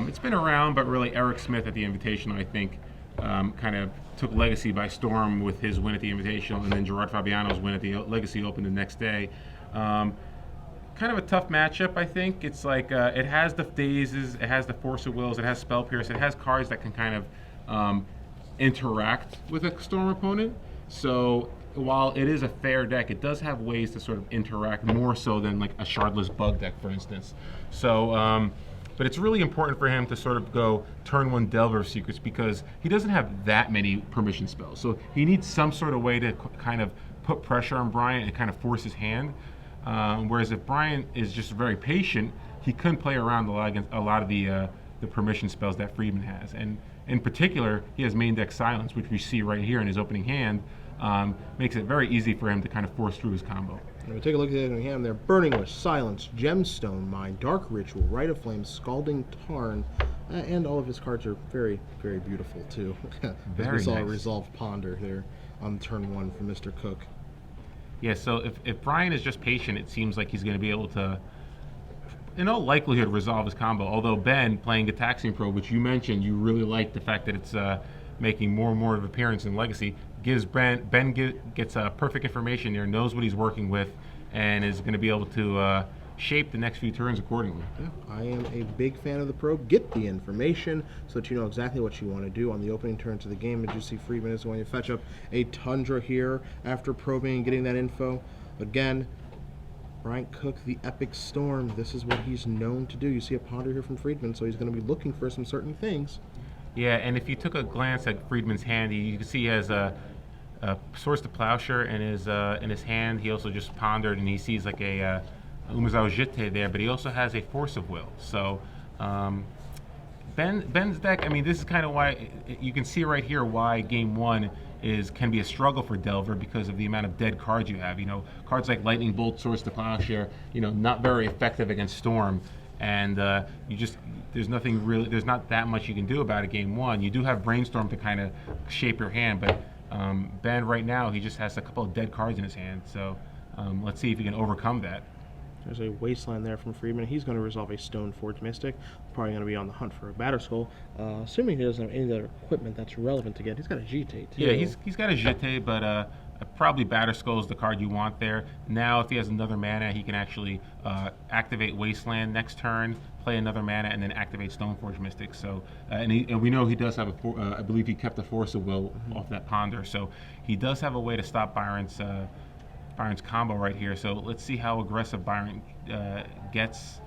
It's been around, but really Eric Smith at the Invitational, I think, kind of took Legacy by storm with his win at the Invitational, and then Gerard Fabiano's win at the Legacy Open the next day. Kind of a tough matchup, I think. It's like it has the phases, it has the Force of Wills, it has Spell Pierce, it has cards that can kind of interact with a Storm opponent. So while it is a fair deck, it does have ways to sort of interact more so than like a Shardless Bug deck, for instance. So, but it's really important for him to sort of go turn one Delver of Secrets because he doesn't have that many permission spells. So he needs some sort of way to kind of put pressure on Bryant and kind of force his hand. Whereas if Bryant is just very patient, he couldn't play around a lot of the permission spells that Friedman has. And in particular, he has main deck Silence, which we see right here in his opening hand. Makes it very easy for him to kind of force through his combo. And we take a look at the opening hand there. Burning Wish, Silence, Gemstone Mine, Dark Ritual, Rite of Flame, Scalding Tarn, and all of his cards are very, very beautiful too. Very we saw nice. a Resolve Ponder there on turn 1 from Mr. Cook. Yeah, so if Brian is just patient, it seems like he's going to be able to, in all likelihood, resolve his combo. Although Ben, playing Gataxian Probe, which you mentioned, you really like the fact that it's making more and more of an appearance in Legacy, gives Ben gets perfect information there, knows what he's working with, and is going to be able to shape the next few turns accordingly. Yeah, I am a big fan of the probe. Get the information so that you know exactly what you want to do on the opening turns of the game. As you see, Friedman is going to fetch up a Tundra here after probing and getting that info. Again, Bryant Cook, the Epic Storm. This is what he's known to do. You see a Ponder here from Friedman, so he's going to be looking for some certain things. Yeah, and if you took a glance at Friedman's hand, you can see he has a Swords to Plowshare in his hand. He also just pondered, and he sees like a Umazao Jite there, but he also has a Force of Will. So Ben's deck, I mean, this is kind of why you can see right here why Game 1 can be a struggle for Delver because of the amount of dead cards you have. You know, cards like Lightning Bolt, Swords to Plowshare, you know, not very effective against Storm, and there's not that much you can do about it. Game 1, you do have Brainstorm to kind of shape your hand, but Ben right now he just has a couple of dead cards in his hand. So let's see if he can overcome that. There's a Wasteland there from Friedman. He's going to resolve a Stoneforge Mystic. Probably going to be on the hunt for a Batterskull. Assuming he doesn't have any other equipment that's relevant to get. He's got a Jite too. Yeah, he's got a Jite, but probably Batterskull is the card you want there. Now, if he has another mana, he can actually activate Wasteland next turn, play another mana, and then activate Stoneforge Mystic. So, and we know he does have I believe he kept the Force of Will off that Ponder. So he does have a way to stop Byron's combo right here. So let's see how aggressive Byron gets.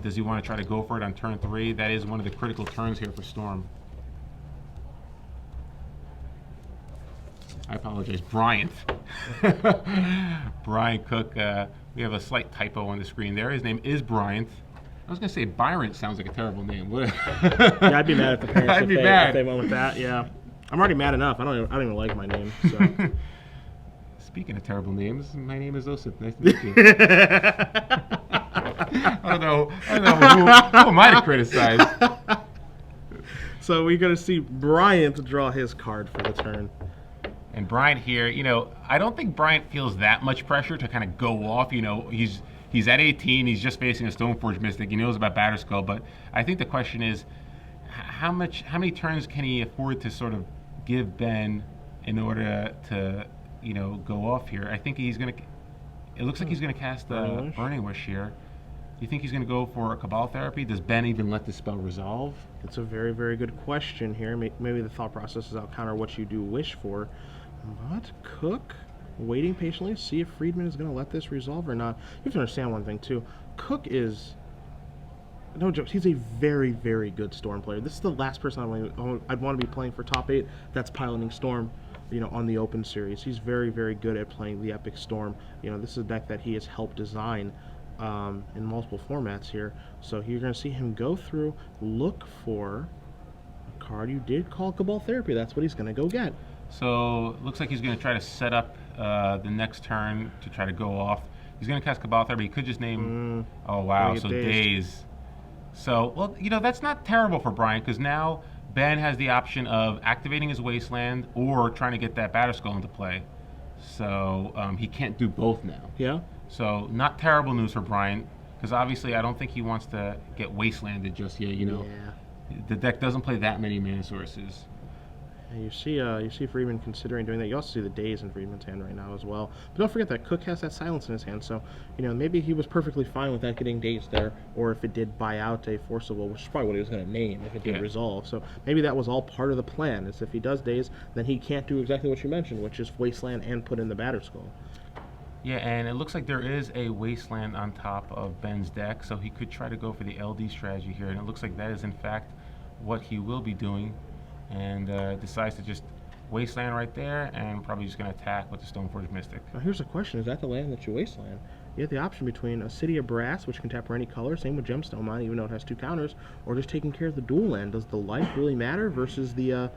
Does he want to try to go for it on turn 3? That is one of the critical turns here for Storm. I apologize, Bryant. Bryant Cook. We have a slight typo on the screen there. His name is Bryant. I was going to say Byron sounds like a terrible name. Yeah, I'd be mad at the parents if they went with that. Yeah, I'm already mad enough. I don't even like my name. So. Speaking of terrible names, my name is Osip. Nice to meet you. I don't know who am I to criticize. So we're going to see Bryant draw his card for the turn. And Bryant here, you know, I don't think Bryant feels that much pressure to kind of go off. You know, he's at 18. He's just facing a Stoneforge Mystic. He knows about Batterskull, but I think the question is, how many turns can he afford to sort of give Ben in order to go off here? I think he's going to. It looks like he's going to cast the Burning Wish here. Do you think he's going to go for a Cabal Therapy? Does Ben even let the spell resolve? It's a very, very good question here. Maybe the thought process is I'll counter what you do wish for. But Cook, waiting patiently to see if Friedman is going to let this resolve or not. You have to understand one thing, too. Cook is, no jokes, he's a very, very good Storm player. This is the last person I'd want to be playing for top 8 that's piloting Storm, on the Open Series. He's very, very good at playing the Epic Storm. This is a deck that he has helped design in multiple formats here. So you're going to see him go through, look for a card you did call Cabal Therapy. That's what he's going to go get. So it looks like he's going to try to set up the next turn to try to go off. He's going to cast Cabal Therapy. He could just name... oh, wow. So Daze. So, well, that's not terrible for Bryant because now Ben has the option of activating his Wasteland or trying to get that Batterskull into play. So he can't do both now. Yeah. So not terrible news for Bryant. because obviously I don't think he wants to get wastelanded just yet. The deck doesn't play that many mana sources. And you see Friedman considering doing that. You also see the daze in Friedman's hand right now as well. But don't forget that Cook has that silence in his hand, so maybe he was perfectly fine with that getting dazed there, or if it did buy out a Force of Will, which is probably what he was going to name if it did resolve. So maybe that was all part of the plan. Is if he does daze, then he can't do exactly what you mentioned, which is wasteland and put in the Batterskull. Yeah, and it looks like there is a wasteland on top of Ben's deck, so he could try to go for the LD strategy here, and it looks like that is in fact what he will be doing. And decides to just wasteland right there, and probably just going to attack with the Stoneforge Mystic. Now here's the question: is that the land that you wasteland? You have the option between a City of Brass, which can tap for any color, same with Gemstone Mine, even though it has 2 counters, or just taking care of the dual land. Does the life really matter versus the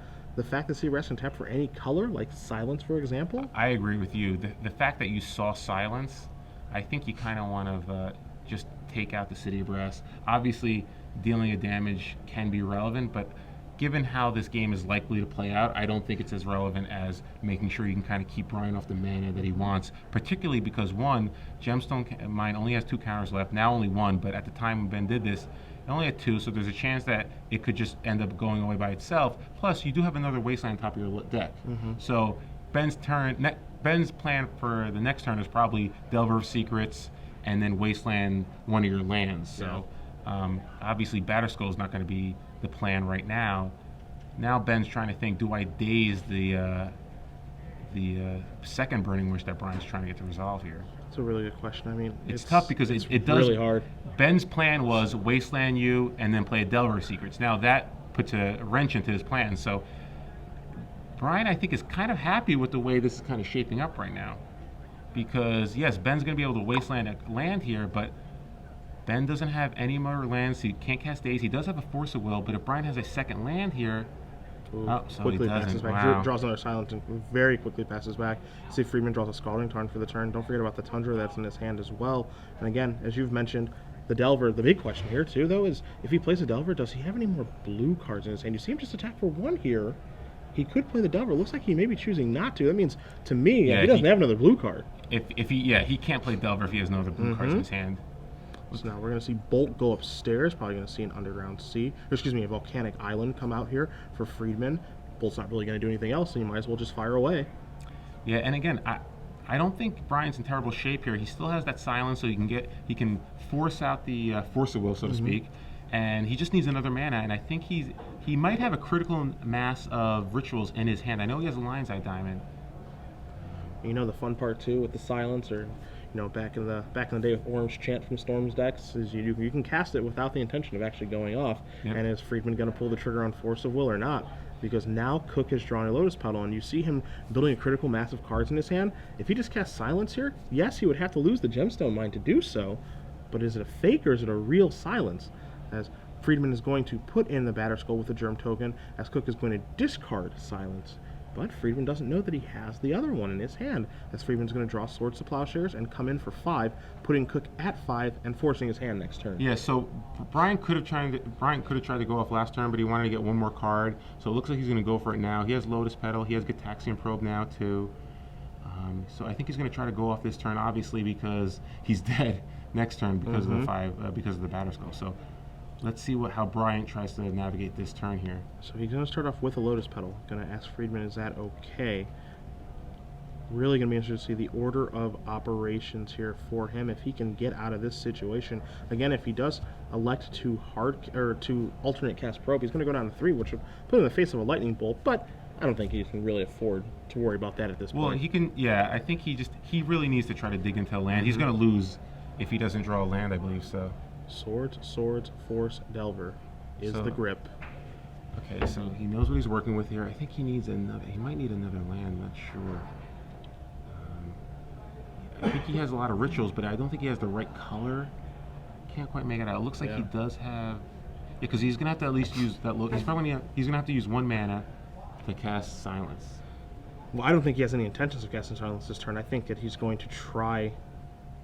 fact that City of Brass can tap for any color, like Silence, for example? I agree with you. The fact that you saw Silence, I think you kind of want to just take out the City of Brass. Obviously, dealing a damage can be relevant, but given how this game is likely to play out, I don't think it's as relevant as making sure you can kind of keep Bryant off the mana that he wants, particularly because, one, Gemstone Mine only has 2 counters left, now only 1, but at the time when Ben did this, it only had 2, so there's a chance that it could just end up going away by itself. Plus, you do have another wasteland on top of your deck. So Ben's plan for the next turn is probably Delver of Secrets and then wasteland one of your lands. So obviously Batterskull is not going to be the plan right now. Now Ben's trying to think, do I daze the second Burning Wish that Brian's trying to get to resolve here? It's a really good question. I mean, it's tough because it does really hard. Ben's plan was wasteland you and then play a Delver of Secrets. Now that puts a wrench into his plan. So Brian, I think, is kind of happy with the way this is kind of shaping up right now, because yes, Ben's going to be able to wasteland a land here, but Ben doesn't have any more lands, so he can't cast Daze. He does have a Force of Will, but if Brian has a second land here, so quickly he doesn't. passes back. Wow. Draws another Silence and very quickly passes back. See, Friedman draws a Scalding Tarn for the turn. Don't forget about the Tundra that's in his hand as well. And again, as you've mentioned, the Delver, the big question here too, though, is if he plays a Delver, does he have any more blue cards in his hand? You see him just attack for 1 here. He could play the Delver. Looks like he may be choosing not to. That means, to me, he doesn't have another blue card. If he can't play Delver if he has no other blue cards in his hand. So now we're going to see Bolt go upstairs. Probably going to see an Underground Sea. Or excuse me, a Volcanic Island come out here for Friedman. Bolt's not really going to do anything else, so you might as well just fire away. Yeah, and again, I don't think Brian's in terrible shape here. He still has that Silence, so he can force out the Force of Will, so to speak. And he just needs another mana, and I think he might have a critical mass of rituals in his hand. I know he has a Lion's Eye Diamond. The fun part too with the Silence, or back in the day with Orange Chant from Storm's decks, is you can cast it without the intention of actually going off. Yep. And is Friedman going to pull the trigger on Force of Will or not? Because now Cook has drawn a Lotus Petal, and you see him building a critical mass of cards in his hand. If he just casts Silence here, yes, he would have to lose the Gemstone Mine to do so, but is it a fake or is it a real Silence? As Friedman is going to put in the Batterskull with the Germ token, as Cook is going to discard Silence. But Friedman doesn't know that he has the other one in his hand, as Friedman's going to draw Swords to Plowshares and come in for 5, putting Cook at 5 and forcing his hand next turn. Yeah, so Brian could have tried to go off last turn, but he wanted to get 1 more card. So it looks like he's going to go for it now. He has Lotus Petal. He has Gitaxian Probe now too. So I think he's going to try to go off this turn, obviously, because he's dead next turn because of the because of the Batterskull. So let's see how Bryant tries to navigate this turn here. So he's going to start off with a Lotus Petal. Going to ask Friedman, is that okay? Really going to be interested to see the order of operations here for him, if he can get out of this situation. Again, if he does elect to alternate cast Probe, he's going to go down to 3, which would put him in the face of a Lightning Bolt, but I don't think he can really afford to worry about that at this point. Well, he can, I think he really needs to try to dig into a land. He's going to lose if he doesn't draw a land, I believe so. Swords, Force, Delver is the grip. Okay, so he knows what he's working with here. I think he might need another land, not sure. I think he has a lot of rituals, but I don't think he has the right color. Can't quite make it out. It looks like he does have, because he's gonna have to at least use that. He's gonna have to use 1 mana to cast Silence. Well, I don't think he has any intentions of casting Silence this turn. I think that he's going to try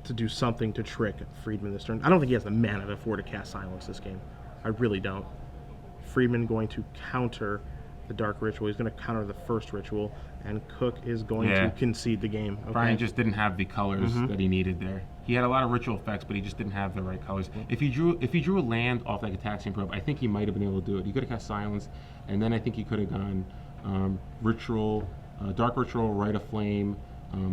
to do something to trick Friedman this turn. I don't think he has the mana to afford to cast Silence this game. I really don't. Friedman going to counter the Dark Ritual. He's going to counter the first ritual, and Cook is going to concede the game. Okay? Brian just didn't have the colors that he needed there. he had a lot of ritual effects, but he just didn't have the right colors. If he drew a land off like a Taxian Probe, I think he might have been able to do it. He could have cast Silence, and then I think he could have gone Ritual, Dark Ritual, Rite of Flame.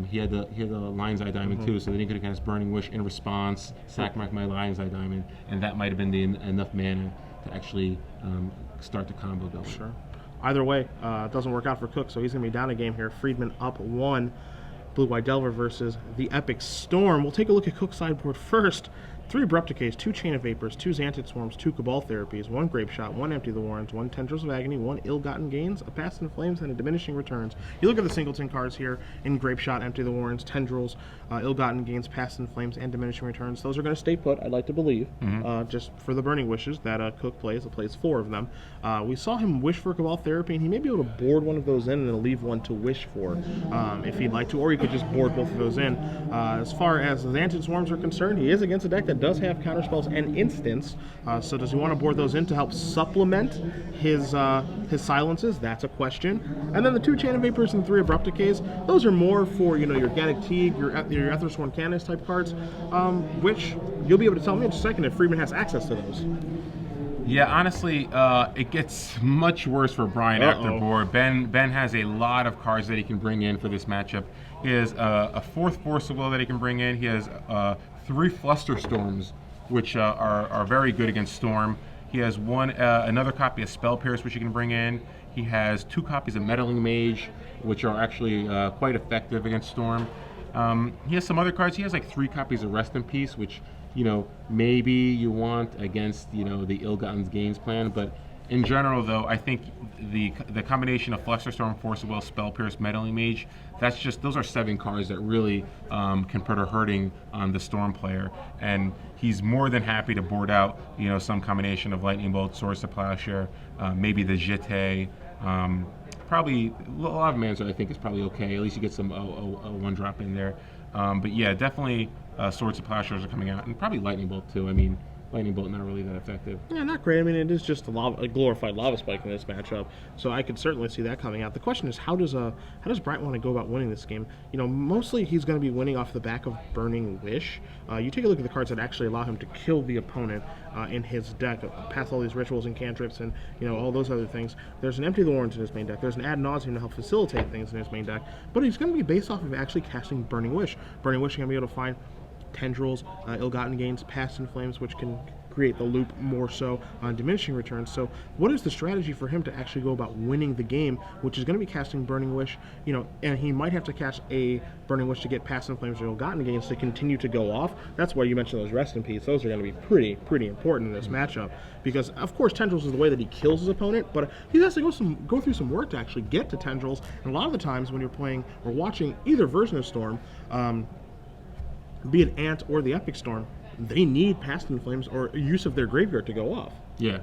He had the Lion's Eye Diamond too, so then he could have cast Burning Wish in response, sack my Lion's Eye Diamond, and that might have been enough mana to actually start the combo going. Sure. Either way, it doesn't work out for Cook, so he's going to be down a game here. Friedman up 1. Blue-White Delver versus the Epic Storm. We'll take a look at Cook's sideboard first. 3 Abrupt Decays, 2 Chain of Vapors, 2 Xantid Swarms, 2 Cabal Therapies, 1 Grape Shot, 1 Empty the Warrens, 1 Tendrils of Agony, 1 Ill-Gotten Gains, a Past in Flames, and a Diminishing Returns. You look at the singleton cards here in Grape Shot, Empty the Warrens, Tendrils, Ill-Gotten Gains, Past in Flames, and Diminishing Returns. Those are going to stay put, I'd like to believe, just for the Burning Wishes that Cook plays. He plays 4 of them. We saw him wish for Cabal Therapy, and he may be able to board one of those in and then leave one to wish for if he'd like to, or he could just board both of those in. As far as the Xantid Swarms are concerned, he is against a deck that does have counterspells and instants, so does he want to board those in to help supplement his silences? That's a question. And then the 2 Chain of Vapors and 3 Abrupt Decays, those are more for your Organic Teague, your Ethersworn Canvas type cards, which you'll be able to tell me in a second if Friedman has access to those. Yeah, honestly, it gets much worse for Bryant after board. Ben has a lot of cards that he can bring in for this matchup. He has a 4th Force of Will that he can bring in. He has 3 Flusterstorms, which are very good against Storm. He has another copy of Spell Pierce, which he can bring in. He has 2 copies of Meddling Mage, which are actually quite effective against Storm. He has some other cards. He has like 3 copies of Rest in Peace, which maybe you want against the Ill-Gotten Gains plan, but in general, though, I think the combination of Flusterstorm, Force of Will, Spell Pierce, Meddling Mage, those are 7 cards that really can put a hurting on the Storm player, and he's more than happy to board out some combination of Lightning Bolt, Swords to Plowshare, maybe the Jeté. Probably a lot of Manzer I think is probably okay. At least you get some 1-drop in there. But yeah, definitely Swords to Plowshares are coming out, and probably Lightning Bolt too. I mean, Lightning Bolt not really that effective. Yeah, not great. I mean, it is just a glorified Lava Spike in this matchup, so I could certainly see that coming out. The question is, how does Bryant want to go about winning this game? Mostly he's going to be winning off the back of Burning Wish. You take a look at the cards that actually allow him to kill the opponent in his deck, past all these rituals and cantrips and all those other things. There's an Empty the Warrens in his main deck. There's an Ad Nauseam to help facilitate things in his main deck, but he's going to be based off of actually casting Burning Wish. Burning Wish, you're going to be able to find Tendrils, Ill-Gotten Gains, Past in Flames, which can create the loop more so on Diminishing Returns. So what is the strategy for him to actually go about winning the game, which is going to be casting Burning Wish, and he might have to cast a Burning Wish to get Past in Flames or Ill-Gotten Gains to continue to go off. That's why you mentioned those Rest in Peace. Those are going to be pretty important in this matchup, because of course Tendrils is the way that he kills his opponent, but he has to go through some work to actually get to Tendrils, and a lot of the times when you're playing or watching either version of Storm, be it Ant or the Epic Storm, they need Past in Flames or use of their graveyard to go off. Yeah.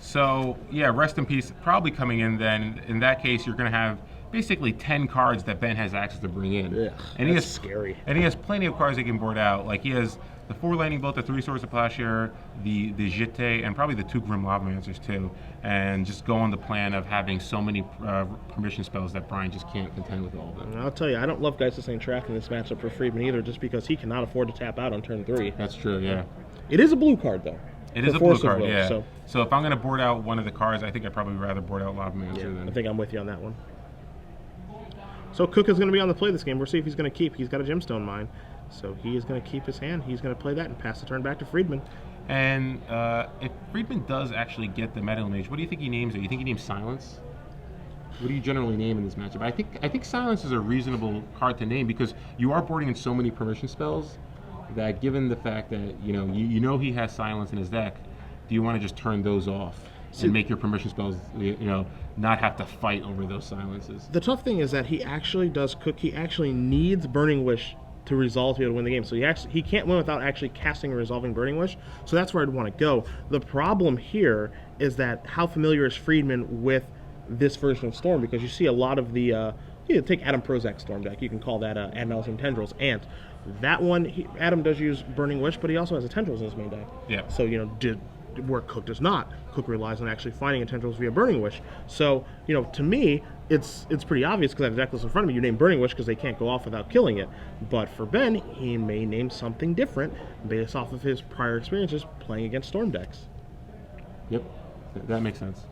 So, yeah, Rest in Peace probably coming in then. In that case, you're going to have basically 10 cards that Ben has access to bring in. Ugh, and that's scary. And he has plenty of cards he can board out. Like, he has the 4 Lightning Bolt, the 3 Swords of Plowshare, the Jeté, and probably the 2 Grim Lavamancers too. And just go on the plan of having so many permission spells that Brian just can't contend with all of them. And I'll tell you, I don't love Geist of St. Track in this matchup for Friedman either, just because he cannot afford to tap out on turn 3. That's true, yeah. It is a blue card, though. It is a blue card, yeah. So if I'm going to board out one of the cards, I think I'd probably rather board out Lavamancers than... I think I'm with you on that one. So Cook is going to be on the play this game. We'll see if he's going to keep. He's got a Gemstone Mine. So he is going to keep his hand. He's going to play that and pass the turn back to Friedman. And if Friedman does actually get the Meddling Mage, what do you think he names it? You think he names Silence? What do you generally name in this matchup? I think Silence is a reasonable card to name because you are boarding in so many permission spells that, given the fact that you know he has Silence in his deck, do you want to just turn those off and make your permission spells not have to fight over those silences? The tough thing is that he actually does Cook. He actually needs Burning Wish to resolve to be able to win the game. So he can't win without actually casting a resolving Burning Wish. So that's where I'd want to go. The problem here is that how familiar is Friedman with this version of Storm? Because you see a lot of the take Adam Prozac's Storm deck. You can call that Ad Nauseam Tendrils. Ant. That one, Adam does use Burning Wish, but he also has a Tendrils in his main deck. Yeah. So where Cook does not. Cook relies on actually finding a Tendrils via Burning Wish. So to me, it's pretty obvious because I have the deck list in front of me. You name Burning Wish because they can't go off without killing it. But for Ben, he may name something different based off of his prior experiences playing against Storm decks. Yep, that makes sense.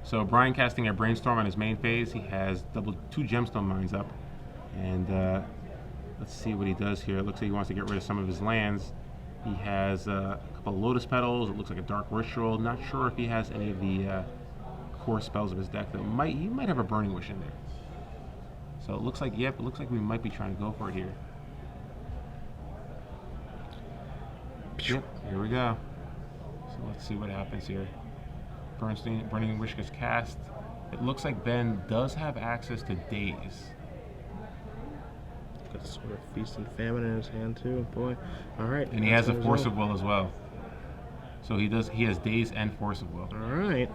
So Brian casting a Brainstorm on his main phase. He has 2 Gemstone Mines up. And let's see what he does here. It looks like he wants to get rid of some of his lands. He has a couple of Lotus Petals. It looks like a Dark Ritual. Not sure if he has any of the core spells of his deck. He might have a Burning Wish in there. So it looks like, yep, it looks like we might be trying to go for it here. Yep, here we go. So let's see what happens here. Burning Wish gets cast. It looks like Ben does have access to Daze. Got sort of Feast and Famine in his hand too, boy. All right. And he has a Force of Will as well. So he has Daze and Force of Will. All right.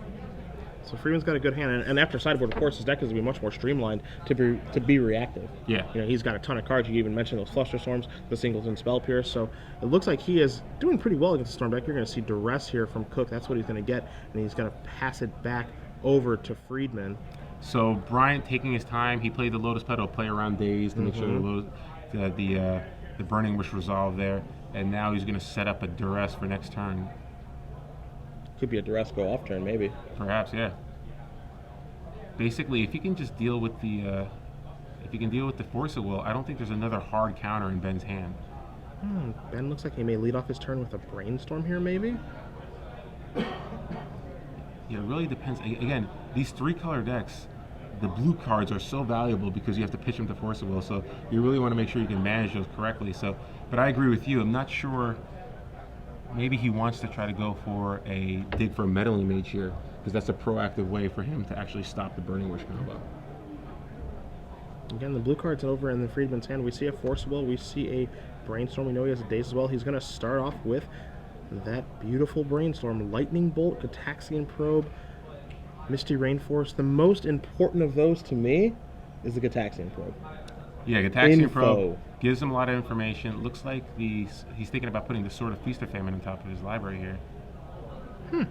So Friedman's got a good hand, and after sideboard, of course, his deck is going to be much more streamlined to be reactive. Yeah. You know, he's got a ton of cards. You even mentioned those Flusterstorms, the Singleton Spell Pierce. So it looks like he is doing pretty well against the Storm deck. You're going to see Duress here from Cook. That's what he's going to get, and he's going to pass it back over to Friedman. So Bryant taking his time. He played the Lotus Petal play around Daze to make sure the Burning Wish resolved there, and now he's going to set up a Duress for next turn. Could be a Duress go off turn, maybe. Perhaps, yeah. Basically, if you can just deal with the Force of Will, I don't think there's another hard counter in Ben's hand. Ben looks like he may lead off his turn with a Brainstorm here, maybe. Yeah, it really depends. Again, these 3-color decks, the blue cards are so valuable because you have to pitch them to Force of Will. So you really want to make sure you can manage those correctly. So, but I agree with you. I'm not sure. Maybe he wants to try to go for a dig for a Meddling Mage here, because that's a proactive way for him to actually stop the Burning Wish combo. Again, the blue card's over in the Friedman's hand. We see a Force of Will. We see a Brainstorm. We know he has a Daze as well. He's going to start off with that beautiful Brainstorm. Lightning Bolt, Gataxian Probe, Misty Rainforest. The most important of those to me is the Gataxian Probe. Yeah, Gataxian Probe gives him a lot of information. Looks like he's thinking about putting the Sword of Feast or Famine on top of his library here. I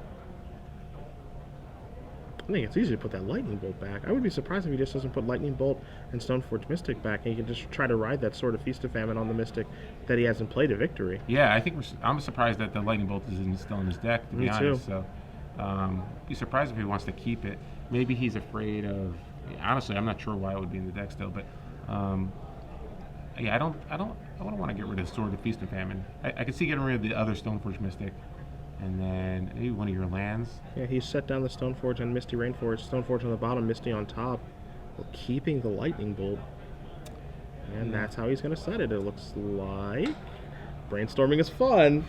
think it's easy to put that Lightning Bolt back. I would be surprised if he just doesn't put Lightning Bolt and Stoneforge Mystic back, and he can just try to ride that Sword of Feast of Famine on the Mystic that he hasn't played to victory. Yeah, I think I'm surprised that the Lightning Bolt is still in his deck, to be honest. So, be surprised if he wants to keep it. Maybe he's afraid of. Honestly, I'm not sure why it would be in the deck still, but yeah, I don't want to get rid of the Sword of Feast and Famine. I could see getting rid of the other Stoneforge Mystic, and then maybe one of your lands. Yeah, he set down the Stoneforge and Misty Rainforest. Stoneforge on the bottom, Misty on top, keeping the Lightning Bolt. And that's how he's going to set it. It looks like brainstorming is fun.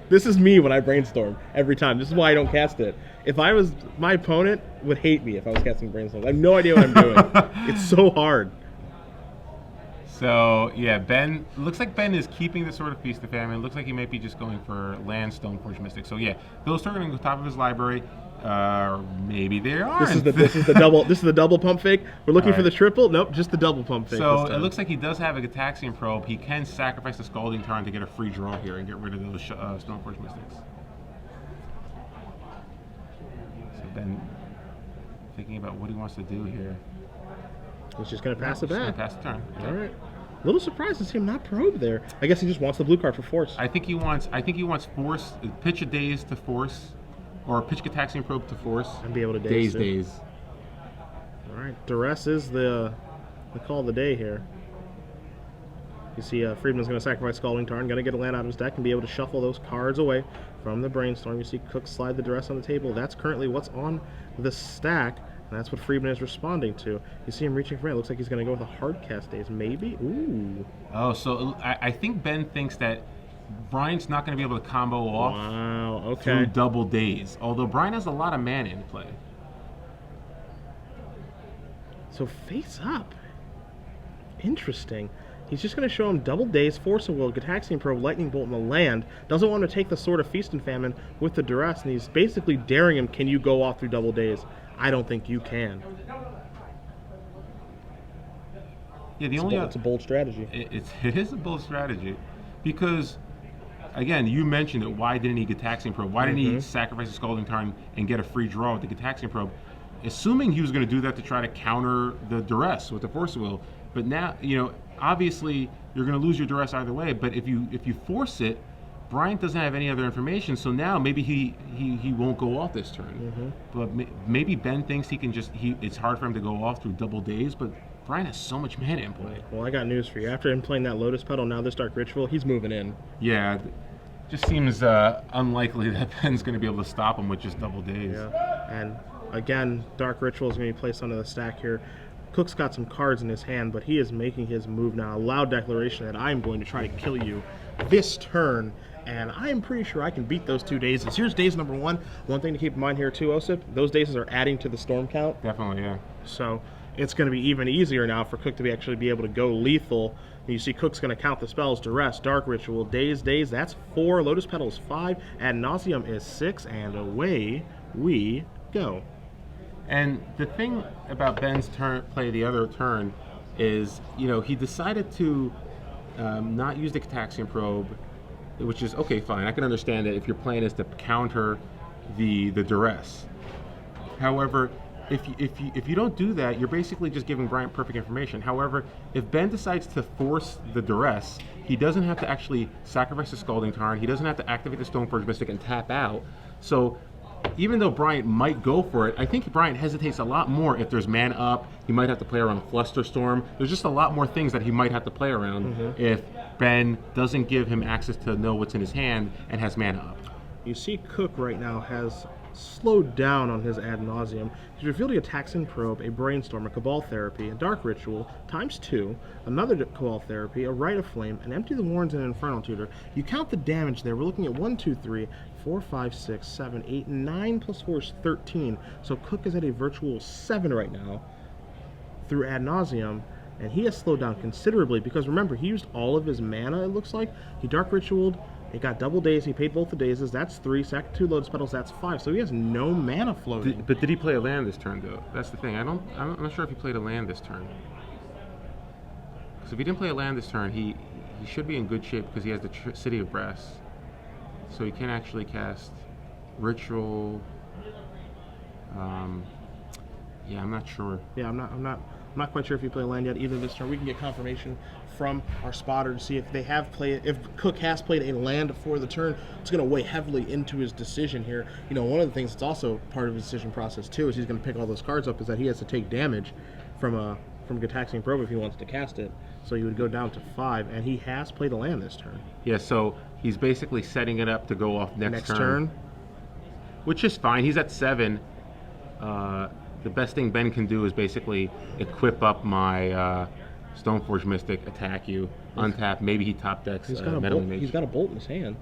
This is me when I brainstorm every time. This is why I don't cast it. If I was, my opponent would hate me if I was casting brainstorm. I have no idea what I'm doing. It's so hard. So yeah, Ben looks like Ben is keeping the Sword of Feast of Famine. Looks like he might be just going for land Stoneforge Mystic. So yeah, those are going to go top of his library. Maybe they aren't. This is the double pump fake. We're looking for the triple. Nope, just the double pump fake. So it looks like he does have a Gataxian Probe. He can sacrifice the Scalding Tarn to get a free draw here and get rid of those Stoneforge Mystics. So Ben thinking about what he wants to do here. He's just going to pass it back. Pass the turn. All right. A little surprised to see him not probe there. I guess he just wants the blue card for force. I think he wants force. Pitch a Daze to force, or pitch Gataxian Probe to force and be able to Daze. All right. Duress is the call of the day here. You see, Friedman's going to sacrifice Scalding Tarn, going to get a land out of his deck and be able to shuffle those cards away from the Brainstorm. You see Cook slide the Duress on the table. That's currently what's on the stack. And that's what Friedman is responding to. You see him reaching for it. It looks like he's going to go with a hard cast Daze. Maybe? Ooh. Oh, so I think Ben thinks that Bryant's not going to be able to combo off through double Daze. Although Bryant has a lot of mana in play. So face up. Interesting. He's just going to show him double Daze, Force of Will, Gataxian Probe, Lightning Bolt, and the land. Doesn't want to take the Sword of Feast and Famine with the Duress. And he's basically daring him, can you go off through double Daze? I don't think you can. Yeah, it's a bold strategy. It is a bold strategy, because again, you mentioned it. Why didn't he Gataxian Probe? Why didn't he sacrifice the Scalding Tarn and get a free draw with the Gataxian Probe? assuming he was going to do that to try to counter the duress with the force of will. But now, obviously you're going to lose your duress either way. But if you force it, Bryant doesn't have any other information, so now maybe he won't go off this turn. But maybe Ben thinks he can it's hard for him to go off through double days, but Bryant has so much mana in play. Well, I got news for you. After him playing that Lotus Petal, now this Dark Ritual, he's moving in. Yeah, just seems unlikely that Ben's going to be able to stop him with just double days. Yeah, and again, Dark Ritual is going to be placed onto the stack here. Cook's got some cards in his hand, but he is making his move now. A loud declaration that I'm going to try to kill you this turn, and I am pretty sure I can beat those 2 dazes. Here's daze number 1. One thing to keep in mind here too, Osip, those dazes are adding to the storm count. Definitely, yeah. So it's going to be even easier now for Cook to actually be able to go lethal. And you see Cook's going to count the spells: Duress, Dark Ritual, Daze, that's 4, Lotus Petal's 5, Ad Nauseam is 6, and away we go. And the thing about Ben's play the other turn is, he decided to not use the Cataxian Probe, which is okay, fine. I can understand that if your plan is to counter the duress. However, if you don't do that, you're basically just giving Bryant perfect information. However, if Ben decides to force the duress, he doesn't have to actually sacrifice the Scalding Tarn. He doesn't have to activate the Stoneforge Mystic and tap out. So even though Bryant might go for it, I think Bryant hesitates a lot more if there's mana up. He might have to play around Flusterstorm. There's just a lot more things that he might have to play around if Ben doesn't give him access to know what's in his hand and has mana up. You see Cook right now has slowed down on his Ad Nauseam. He's revealed a Cataxian Probe, a Brainstorm, a Cabal Therapy, a Dark Ritual, ×2, another Cabal Therapy, a Rite of Flame, an Empty the Warrens, and an Infernal Tutor. You count the damage there. We're looking at 1, 2, 3, 4, 5, 6, 7, 8, 9 plus 4 is 13. So Cook is at a virtual 7 right now through Ad Nauseam, and he has slowed down considerably because remember, he used all of his mana, it looks like. He Dark Ritualed, he got double daze, he paid both the dazes, that's 3, sacked 2 Lotus Petals, that's 5, so he has no mana floating. But did he play a land this turn, though? That's the thing. I'm not sure if he played a land this turn. Because if he didn't play a land this turn, he should be in good shape because he has the City of Brass. So he can actually cast Ritual. Yeah, I'm not sure. Yeah, I'm not quite sure if he played a land yet either this turn. We can get confirmation from our spotter to see if they have played. If Cook has played a land for the turn, it's going to weigh heavily into his decision here. One of the things that's also part of his decision process too is he's going to pick all those cards up. Is that he has to take damage from Cataxian Probe if he wants to cast it. So he would go down to 5, and he has played a land this turn. Yeah, so he's basically setting it up to go off next turn. Which is fine. He's at 7. The best thing Ben can do is basically equip up my Stoneforge Mystic, attack you, untap. Maybe he top decks Meddling Mage. He's got a bolt in his hand.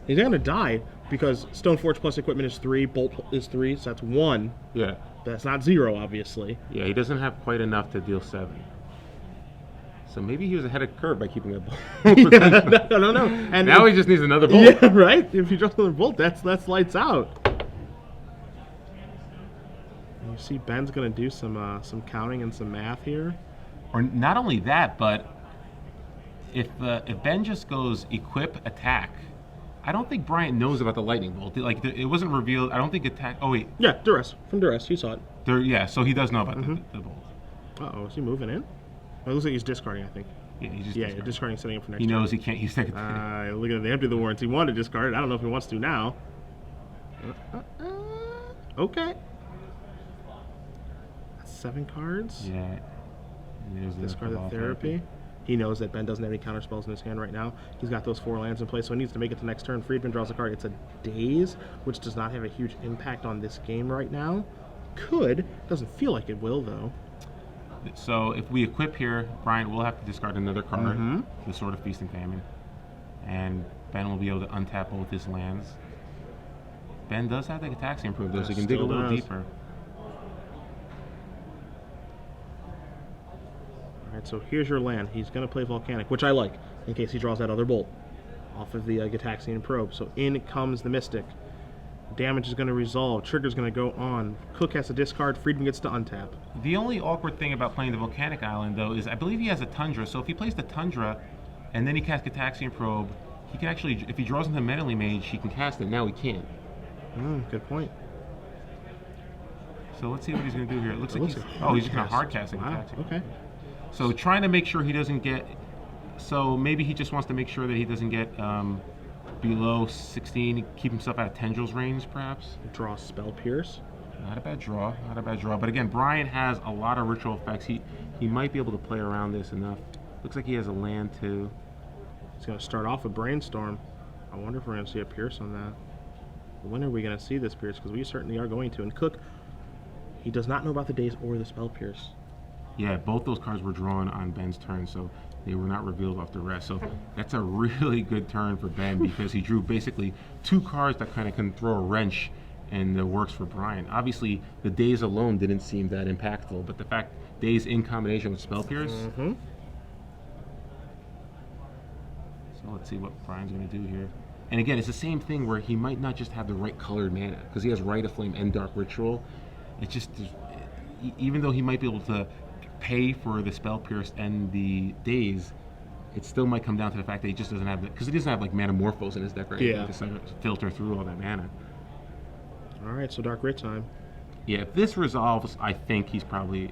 He's going to die because Stoneforge plus equipment is 3, bolt is 3, so that's 1. Yeah. That's not 0, obviously. Yeah, he doesn't have quite enough to deal 7. So maybe he was ahead of curve by keeping that bolt. No. And now he just needs another bolt. Yeah, right? If he drops another bolt, that's lights out. You see Ben's going to do some counting and some math here. Or not only that, but if Ben just goes equip attack, I don't think Bryant knows about the lightning bolt. Like it wasn't revealed. I don't think attack. Oh wait. Yeah, duress from duress. He saw it. Yeah, so he does know about the bolt. Uh-oh, is he moving in? Oh, it looks like he's discarding, I think. Yeah, he's just discarding, setting up for next turn. He knows turn. he can't. He's taking. Look at the Empty the Warrants. He wanted to discard it. I don't know if he wants to now. Okay. That's 7 cards. Yeah. Discard the therapy. He knows that Ben doesn't have any counter spells in his hand right now. He's got those 4 lands in play, so he needs to make it to next turn. Friedman draws a card. It's a daze, which does not have a huge impact on this game right now. Could. Doesn't feel like it will, though. So if we equip here, Bryant will have to discard another card, the Sword of Feast and Famine. And Ben will be able to untap both his lands. Ben does have the Cataxian Probe, though, so he can dig a little deeper. Alright, so here's your land. He's going to play Volcanic, which I like, in case he draws that other bolt off of the Cataxian Probe. So in comes the Mystic. Damage is going to resolve. Trigger's going to go on. Cook has to discard. Friedman gets to untap. The only awkward thing about playing the Volcanic Island, though, is I believe he has a Tundra. So if he plays the Tundra and then he casts Cataxian Probe, he can actually, if he draws into Meddling Mage, he can cast it. Now he can't. Good point. So let's see what he's going to do here. It looks like looks he's, like oh, he's going to hard hard cast and Wow. attack. Okay. So trying to make sure he doesn't get, so maybe he just wants to make sure that he doesn't get below 16, keep himself out of Tendrils range, perhaps. Draw Spell Pierce. Not a bad draw, not a bad draw. But again, Bryant has a lot of ritual effects. He might be able to play around this enough. Looks like he has a land too. He's going to start off with Brainstorm. I wonder if we're going to see a Pierce on that. When are we going to see this Pierce? Because we certainly are going to. And Cook, he does not know about the days or the Spell Pierce. Yeah, both those cards were drawn on Ben's turn, so they were not revealed off the rest. So that's a really good turn for Ben because he drew basically 2 cards that kind of can throw a wrench in the works for Bryant. Obviously, the days alone didn't seem that impactful, but the fact days in combination with Spell Pierce. Mm-hmm. So let's see what Brian's going to do here. And again, it's the same thing where he might not just have the right colored mana because he has Rite of Flame and Dark Ritual. It's just, even though he might be able to pay for the Spell Pierce and the days, it still might come down to the fact that he just doesn't have because he doesn't have like Manamorphose in his deck right Yeah. to sort of filter through all that mana. All right, so Dark Rit time. Yeah, if this resolves, I think he's probably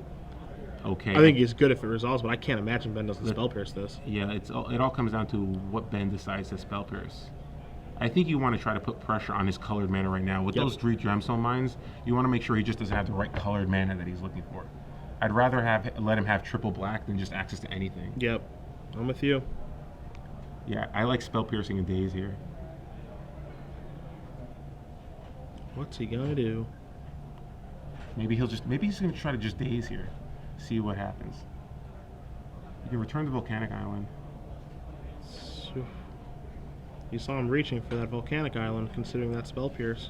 okay. I think he's good if it resolves, but I can't imagine Ben doesn't Spell Pierce this. Yeah, it all comes down to what Ben decides to Spell Pierce. I think you want to try to put pressure on his colored mana right now. With those 3 Gemstone Mines, you want to make sure he just doesn't have the right colored mana that he's looking for. I'd rather let him have triple black than just access to anything. Yep, I'm with you. Yeah, I like Spell Piercing and Daze here. What's he gonna do? Maybe he's going to try to just Daze here. See what happens. You can return to Volcanic Island. You saw him reaching for that Volcanic Island, considering that Spell Pierce.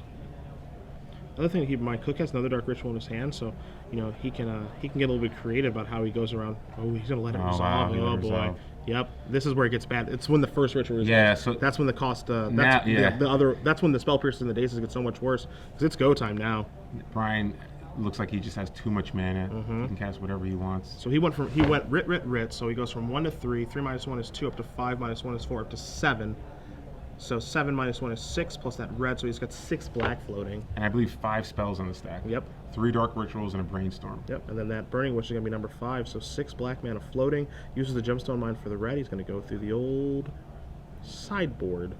Another thing to keep in mind, Cook has another Dark Ritual in his hand, so he can get a little bit creative about how he goes around. Oh, he's gonna let it resolve. Wow, Oh boy. resolve. Yep. This is where it gets bad. It's when the first ritual resolves. Yeah, so that's when the cost. That's That's when the Spell Pierce and the Dazes get so much worse because it's go time now. Brian looks like he just has too much mana. Mm-hmm. He can cast whatever he wants. So he went Rit. So he goes from 1 to 3. 3 minus 1 is 2 up to 5 minus 1 is 4 up to 7. So 7 minus 1 is 6 plus that red, so he's got 6 black floating. And I believe 5 spells on the stack. Yep. 3 Dark Rituals and a Brainstorm. Yep, and then that Burning Wish is going to be number 5, so 6 black mana floating. Uses the Gemstone Mine for the red. He's going to go through the old sideboard.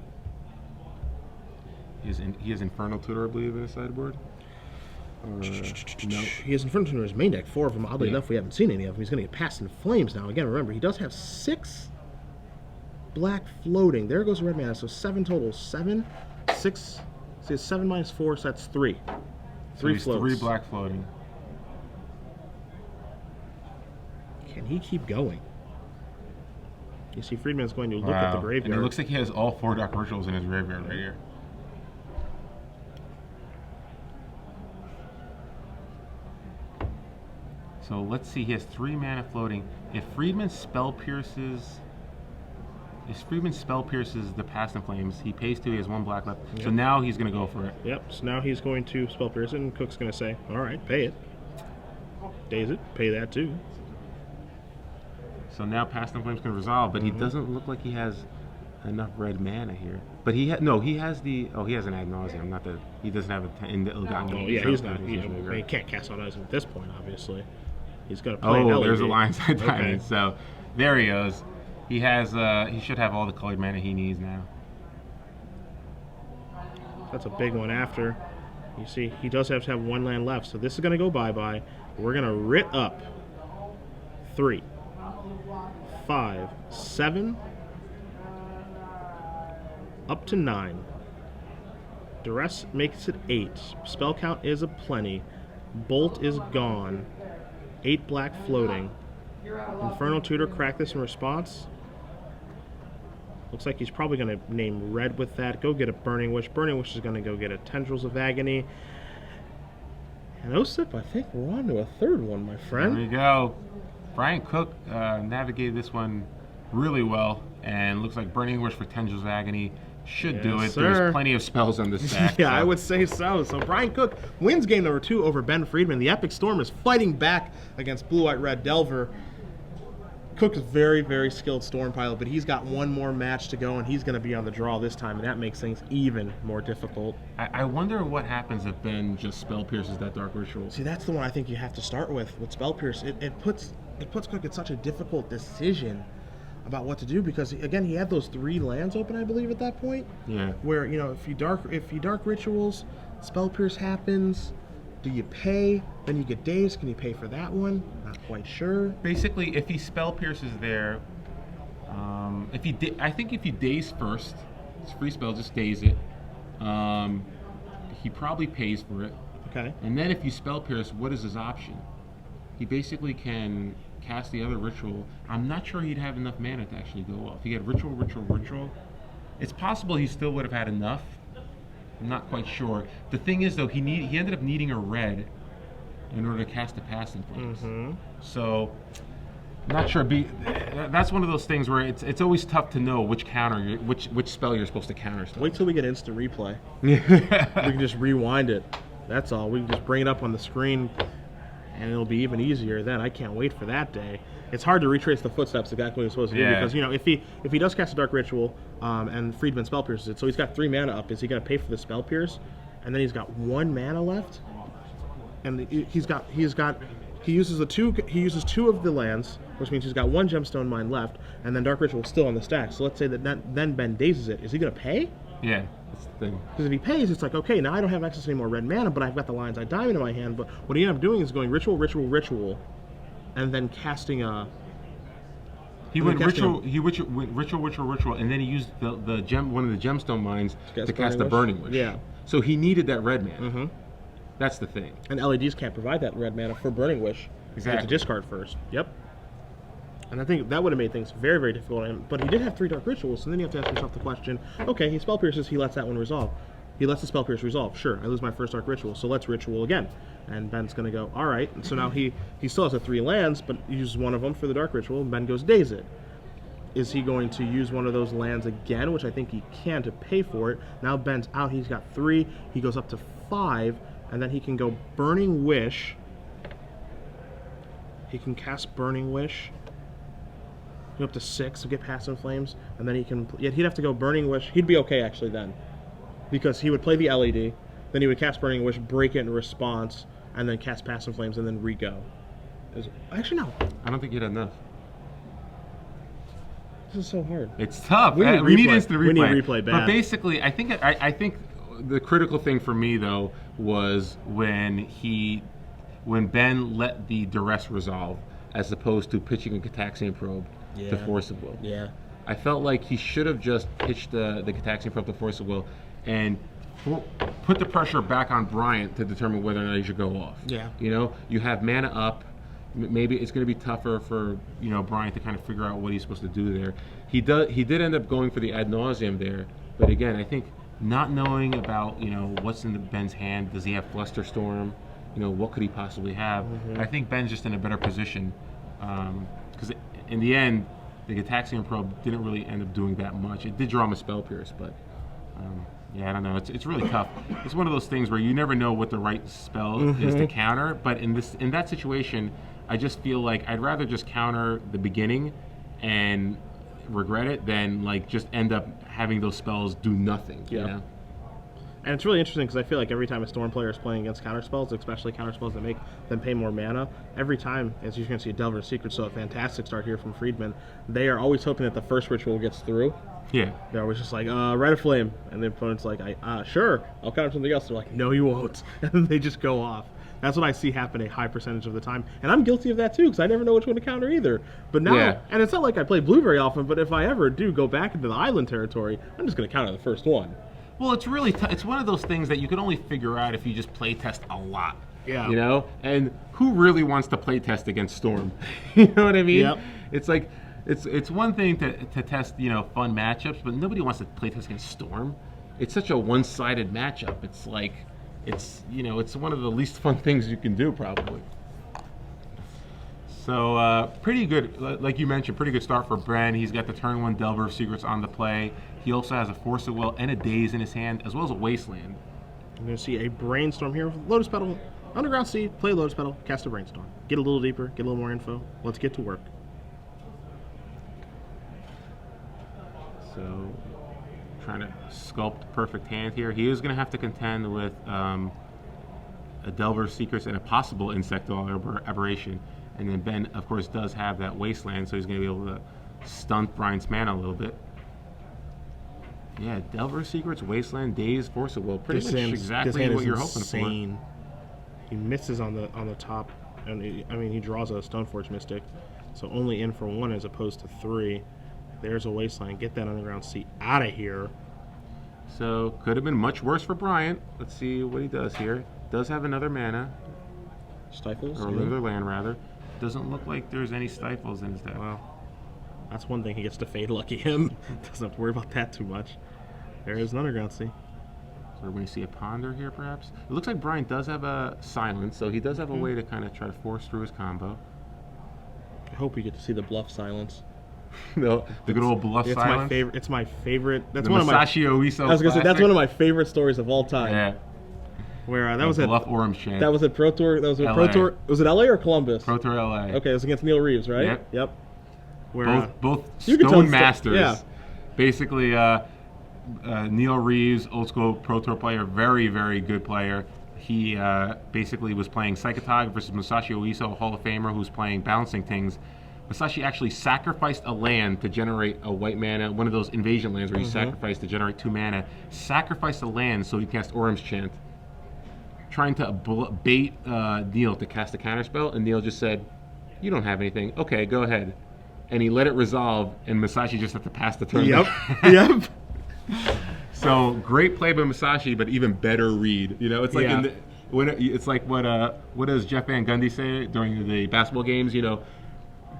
He has Infernal Tutor, I believe, in his sideboard. No. He has Infernal Tutor in his main deck. 4 of them. Oddly enough, we haven't seen any of them. He's going to get Past in Flames now. Again, remember, he does have 6 black floating. There goes the red mana. So 7 total. 7, 6. So it's 7 minus 4, so that's 3. 3 floats. 3 black floating. Can he keep going? You see, Friedman's going to look at the graveyard. And it looks like he has all 4 Dark Rituals in his graveyard right here. So let's see, he has 3 mana floating. If Friedman Spell Pierces the Past in Flames, he pays 2, he has 1 black left. Yep. So now he's going to go for it. Yep, so now he's going to Spell Pierce it, and Cook's going to say, all right, pay it. Daze it, pay that too. So now Past in Flames can resolve, but he doesn't look like he has enough red mana here. But he has an Ad Nauseam, not that he doesn't have in the Ill-Gotten Oh, Gain. yeah, So he's not. He can't cast out at this point, obviously. He's going to play an there's a LED. line side diamond. Okay. So there he goes. He has. He should have all the colored mana he needs now. That's a big one after. You see, he does have to have 1 land left, so this is going to go bye-bye. We're going to Rit up 3, 5, 7, up to 9. Duress makes it 8. Spell count is a plenty. Bolt is gone. 8 black floating. Infernal Tutor, crack this in response. Looks like he's probably going to name red with that. Go get a Burning Wish. Burning Wish is going to go get a Tendrils of Agony. And Osip, I think we're on to a third one, my friend. There you go. Brian Cook navigated this one really well, and looks like Burning Wish for Tendrils of Agony should do it. Sir. There's plenty of spells on the stack. Yeah, so. I would say so. So Brian Cook wins game number 2 over Ben Friedman. The Epic Storm is fighting back against Blue-White-Red Delver. Cook's very, very skilled Storm pilot, but he's got one more match to go, and he's going to be on the draw this time, and that makes things even more difficult. I wonder what happens if Ben just spell pierces that Dark Ritual. See, that's the one I think you have to start with Spell Pierce. It puts Cook in such a difficult decision about what to do, because again, he had those 3 lands open, I believe, at that point. Yeah. Where, you know, if you dark rituals, Spell Pierce happens. Do you pay? Then you get days. Can you pay for that one? Not quite sure. Basically, if he spell pierces there, I think if he daze first, it's free spell, just daze it. He probably pays for it. Okay. And then if you spell pierce, what is his option? He basically can cast the other ritual. I'm not sure he'd have enough mana to actually go off. He had ritual. It's possible he still would have had enough. I'm not quite sure. The thing is, though, he ended up needing a red in order to cast the Passing Flames. Mm-hmm. So, I'm not sure. That's one of those things where it's always tough to know which spell you're supposed to counter. Wait till we get instant replay. We can just rewind it. That's all. We can just bring it up on the screen, and it'll be even easier then. I can't wait for that day. It's hard to retrace the footsteps exactly what he's supposed to do, because, you know, if he does cast a Dark Ritual and Friedman spell pierces it, so he's got 3 mana up, is he going to pay for the spell pierce? And then he's got 1 mana left, and he uses 2 of the lands, which means he's got 1 gemstone mine left, and then Dark Ritual is still on the stack. So let's say that then Ben dazes it. Is he going to pay? Yeah, that's the thing. Because if he pays, it's like, okay, now I don't have access to any more red mana, but I've got the Lion's Eye Diamond in my hand. But what he ended up doing is going ritual, and then casting a. He went ritual, and then he used one of the gemstone mines to cast the Burning Wish. Yeah. So he needed that red mana. Mm-hmm. That's the thing. And LEDs can't provide that red mana for Burning Wish. Exactly. You have to discard first. Yep. And I think that would have made things very, very difficult on him. But he did have 3 Dark Rituals, and then you have to ask yourself the question, okay, he spell pierces, he lets that one resolve. He lets the spell pierce resolve. Sure, I lose my first Dark Ritual, so let's ritual again. And Ben's going to go, all right. And so now he still has the 3 lands, but he uses one of them for the Dark Ritual, and Ben goes daze it. Is he going to use one of those lands again, which I think he can, to pay for it? Now Ben's out. He's got 3. He goes up to 5, and then he can go Burning Wish. He can cast Burning Wish. Go up to 6 to get Passing Flames, and then he can. Yet he'd have to go Burning Wish. He'd be okay actually then, because he would play the LED, then he would cast Burning Wish, break it in response, and then cast Passing Flames, and then re-go. Actually, no. I don't think you'd have enough. This is so hard. It's tough. We need instant replay. We need replay bad. But basically, I think the critical thing for me though was when Ben let the duress resolve, as opposed to pitching a Cataxian Probe to Force of Will. Yeah. I felt like he should have just pitched the Cataxian Probe to Force of Will and put the pressure back on Bryant to determine whether or not he should go off. Yeah. You know, you have mana up. Maybe it's going to be tougher for Bryant to kind of figure out what he's supposed to do there. He did end up going for the ad nauseum there, but again, I think not knowing about what's in Ben's hand. Does he have Flusterstorm? What could he possibly have? Mm-hmm. I think Ben's just in a better position because in the end, the Cataxian Probe didn't really end up doing that much. It did draw him a Spell Pierce, but I don't know. It's really tough. It's one of those things where you never know what the right spell is to counter. But in that situation, I just feel like I'd rather just counter the beginning and regret it than just end up having those spells do nothing. Yeah. You know? And it's really interesting because I feel like every time a Storm player is playing against counter spells, especially counter spells that make them pay more mana, every time, as you can see, Delver's Secret, so a fantastic start here from Friedman, they are always hoping that the first ritual gets through. Yeah. They're always just like, Red of Flame. And the opponent's like, sure, I'll counter something else. They're like, no, you won't. And they just go off. That's what I see happen a high percentage of the time. And I'm guilty of that too, because I never know which one to counter either. But now, and it's not like I play blue very often, but if I ever do go back into the island territory, I'm just going to counter the first one. Well, it's really it's one of those things that you can only figure out if you just play test a lot. Yeah. And who really wants to play test against Storm? You know what I mean? Yep. It's like it's one thing to test fun matchups, but nobody wants to play test against Storm. It's such a one-sided matchup. It's like it's one of the least fun things you can do probably. So pretty good, like you mentioned, pretty good start for Bren. He's got the turn 1 Delver of Secrets on the play. He also has a Force of Will and a Daze in his hand, as well as a Wasteland. I'm going to see a Brainstorm here. Lotus Petal, Underground Seed, play Lotus Petal, cast a Brainstorm. Get a little deeper, get a little more info. Let's get to work. So trying to sculpt perfect hand here. He is going to have to contend with a Delver's Secrets and a possible Insectoid Aberration. And then Ben, of course, does have that Wasteland, so he's going to be able to stunt Bryant's mana a little bit. Yeah, Delver's Secrets, Wasteland, Daze, Force of Will. Pretty much exactly what you're hoping for. He misses on the top, and he draws a Stoneforge Mystic, so only in for 1 as opposed to 3. There's a Wasteland. Get that Underground Sea out of here. So could have been much worse for Bryant. Let's see what he does here. Does have another mana. Stifles? Or another land, rather. Doesn't look like there's any Stifles in his deck. Wow. That's one thing he gets to fade lucky him. Doesn't have to worry about that too much. There is an Underground Sea. So we're going to see a Ponder here, perhaps. It looks like Bryant does have a Silence, so he does have a way to kind of try to force through his combo. I hope we get to see the Bluff Silence. No, the good old Bluff Silence. It's my favorite. That's the one Masashi Oiso. I was gonna say that's one of my favorite stories of all time. Yeah. Where that was at Bluff Orem Chant. That was at Pro Tour. That was at LA. Pro Tour. Was it LA or Columbus? Pro Tour LA. Okay, it was against Neil Reeves, right? Yep. Where both you can tell Stone Masters. Yeah. Basically, Neil Reeves, old school Pro Tour player, very, very good player. He basically was playing Psychotog versus Masashi Oiso, Hall of Famer, who's playing Balancing Things. Masashi actually sacrificed a land to generate a white mana, one of those invasion lands where you sacrifice to generate 2 mana. Sacrificed a land so he cast Orem's Chant, trying to bait Neil to cast a counterspell, and Neil just said, "You don't have anything. Okay, go ahead." And he let it resolve, and Masashi just had to pass the turn. Yep. So great play by Masashi, but even better read. You know, it's like it's like what does Jeff Van Gundy say during the basketball games? You know,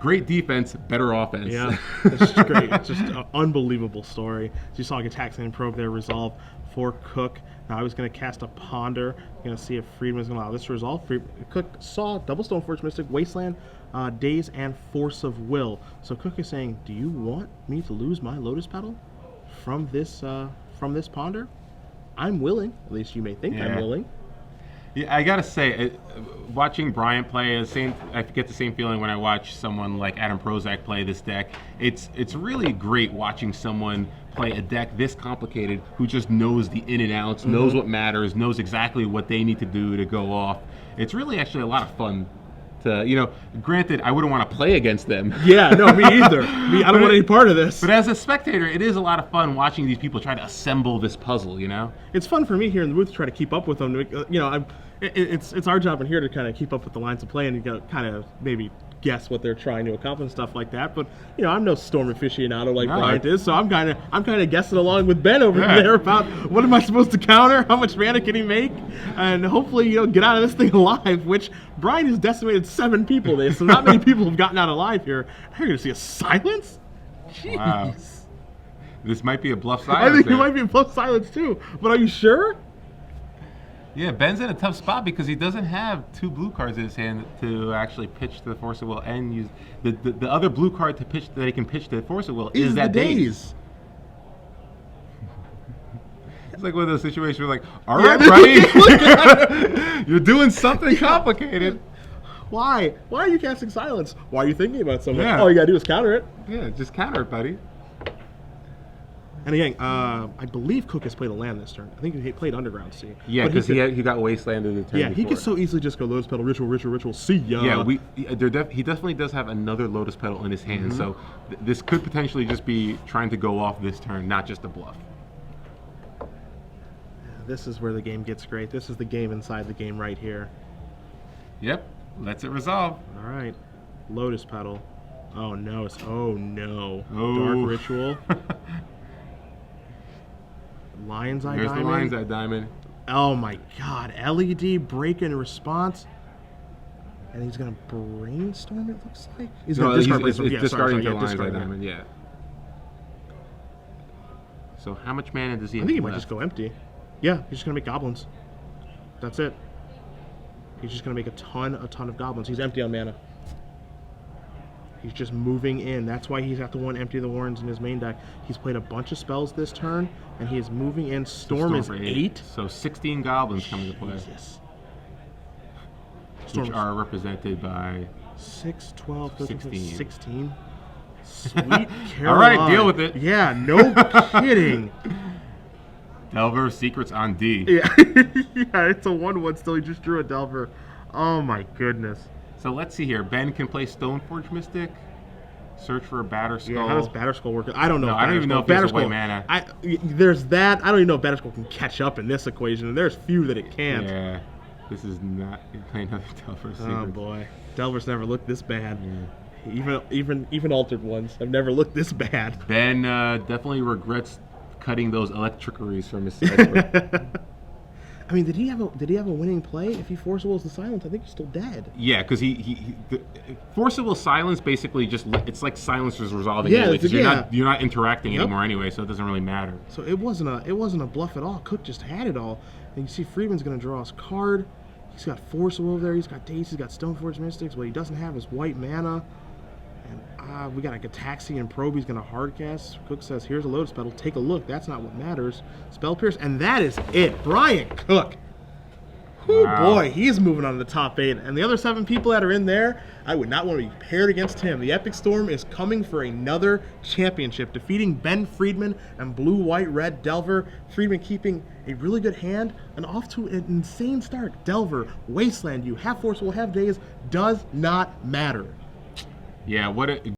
great defense, better offense. Yeah, it's just great. It's just an unbelievable story. So you saw Gitaxian and Probe there resolve for Cook. Now I was going to cast a Ponder. Going to see if Friedman's going to allow this to resolve. Cook saw double Stoneforge Mystic, Wasteland, Daze, and Force of Will. So Cook is saying, do you want me to lose my Lotus Petal from this Ponder? I'm willing. At least you may think I'm willing. Yeah, I gotta say, watching Bryant play, I get the same feeling when I watch someone like Adam Prozac play this deck. It's really great watching someone play a deck this complicated who just knows the in and outs, knows what matters, knows exactly what they need to do to go off. It's really actually a lot of fun. Granted, I wouldn't want to play against them. Yeah, no, me either. I don't want any part of this. But as a spectator, it is a lot of fun watching these people try to assemble this puzzle, you know? It's fun for me here in the booth to try to keep up with them. It's our job in here to kind of keep up with the lines of play and kind of maybe guess what they're trying to accomplish and stuff like that. But I'm no Storm aficionado like Bryant is, so I'm kind of guessing along with Ben over there about what am I supposed to counter, how much mana can he make, and hopefully get out of this thing alive. Which Bryant has decimated 7 people there, so not many people have gotten out alive here. You're gonna see a Silence. Jeez. Wow. This might be a Bluff Silence. I think it might be a Bluff Silence too. But are you sure? Yeah, Ben's in a tough spot because he doesn't have 2 blue cards in his hand to actually pitch to the Force of Will and use the other blue card to pitch that he can pitch to the Force of Will is that Daze. It's like one of those situations where all right, buddy, you're doing something complicated. Why? Why are you casting Silence? Why are you thinking about something? Yeah. All you gotta do is counter it. Yeah, just counter it, buddy. And again, I believe Cook has played a land this turn. I think he played Underground Sea. Yeah, because he got Wasteland in the turn Yeah, before. he could so easily just go Lotus Petal, Ritual, see ya. Yeah, he definitely does have another Lotus Petal in his hand, so this could potentially just be trying to go off this turn, not just a bluff. This is where the game gets great. This is the game inside the game right here. Yep, lets it resolve. All right, Lotus Petal. Oh no, Oh. Dark Ritual. Lion's Eye There's Diamond. the Lion's Eye Diamond. Oh my God! LED break in response, and he's gonna brainstorm. It looks like he's gonna discard brainstorm. It's discarding the Lion's Eye discard, Diamond. Yeah. So how much mana does he have? I think he left? might just go empty. Yeah, he's just gonna make goblins. That's it. He's just gonna make a ton of goblins. He's empty on mana. He's just moving in. That's why he's got the one empty of the warrens in his main deck. He's played a bunch of spells this turn, and he is moving in. Storm is 8. So 16 goblins coming to play. Jesus. Which are represented by 6, 12, 13, 16. 16. Sweet Caroline. All right, deal with it. Yeah, no kidding. Delver Secrets on D. Yeah, yeah, it's a 1/1 still. He just drew a Delver. Oh my goodness. So let's see here. Ben can play Stoneforge Mystic. Search for a Batter Skull. Yeah, how does Batter Skull work? I don't know. No, I don't even know if there's a white mana. There's that. I don't even know if Batter Skull can catch up in this equation. There's few that it can't. Yeah, this is not. You're playing another Delver Secrets. Oh boy, Delver's never looked this bad. Yeah. Even altered ones have never looked this bad. Ben definitely regrets cutting those electricaries from his sideboard. I mean, did he have a winning play? If he Force Wills the Silence, I think he's still dead. Yeah, because Forcible Silence basically just, it's like silencers resolving Yeah, anyway, because yeah. you're not interacting anymore anyway, so it doesn't really matter. So it wasn't a bluff at all. Cook just had it all. And you see Friedman's going to draw his card. He's got Forcible over there. He's got Dace. He's got Stoneforge Mystics. What he doesn't have is white mana. And we got a Gataxi and Probe. He's going to hardcast. Cook says, here's a Lotus Petal. Take a look. That's not what matters. Spell Pierce. And that is it. Bryant Cook. Oh Wow. boy, he's moving on to the top 8. And the other 7 people that are in there, I would not want to be paired against him. The Epic Storm is coming for another championship, defeating Ben Friedman and blue-white-red Delver. Friedman keeping a really good hand and off to an insane start. Delver, Wasteland, you have Forcible, have Daze, does not matter. Yeah, what a